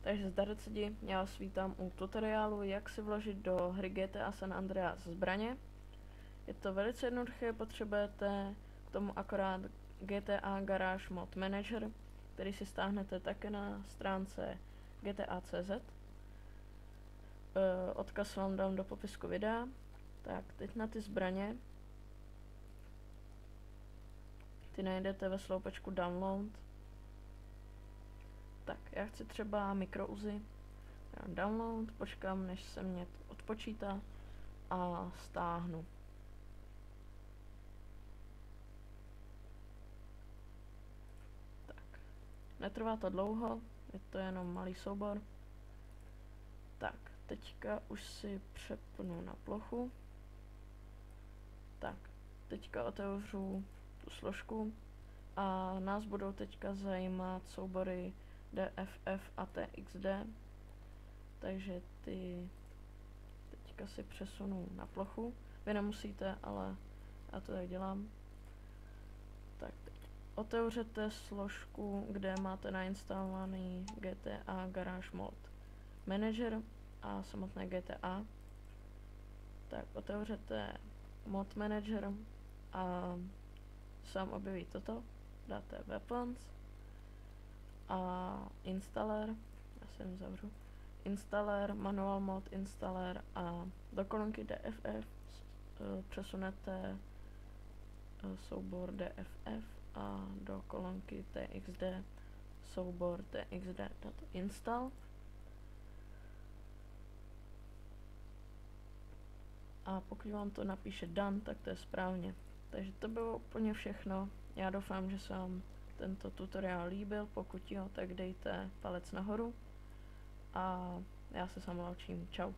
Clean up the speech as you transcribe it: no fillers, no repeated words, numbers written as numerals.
Takže zdar lidi, já vás vítám u tutoriálu, jak si vložit do hry GTA San Andreas zbraně. Je to velice jednoduché, potřebujete k tomu akorát GTA Garage Mod Manager, který si stáhnete také na stránce GTA.cz. Odkaz vám dám do popisku videa. Tak, teď na ty zbraně. Ty najdete ve sloupečku Download. Tak, já chci třeba mikrouzi. Download, počkám, než se mě odpočítá a stáhnu. Tak, netrvá to dlouho, je to jenom malý soubor. Tak, teďka už si přepnu na plochu. Tak, teďka otevřu tu složku a nás budou teďka zajímat soubory DFF a TXD. Takže ty teďka si přesunu na plochu. Vy nemusíte, ale já to tak dělám. Tak teď otevřete složku, kde máte nainstalovaný GTA Garage Mod Manager a samotné GTA. Tak otevřete Mod Manager a sám objeví toto. Dáte Weapons a Installer, já se jim zavřu, Installer, Manual Mod Installer a do kolonky DFF přesunete soubor DFF a do kolonky TXD soubor TXD.install. A pokud vám to napíše done, tak to je správně. Takže to bylo úplně všechno. Já doufám, že se vám tento tutoriál líbil. Pokud jo, tak dejte palec nahoru. A já se s vámi loučím. Čau.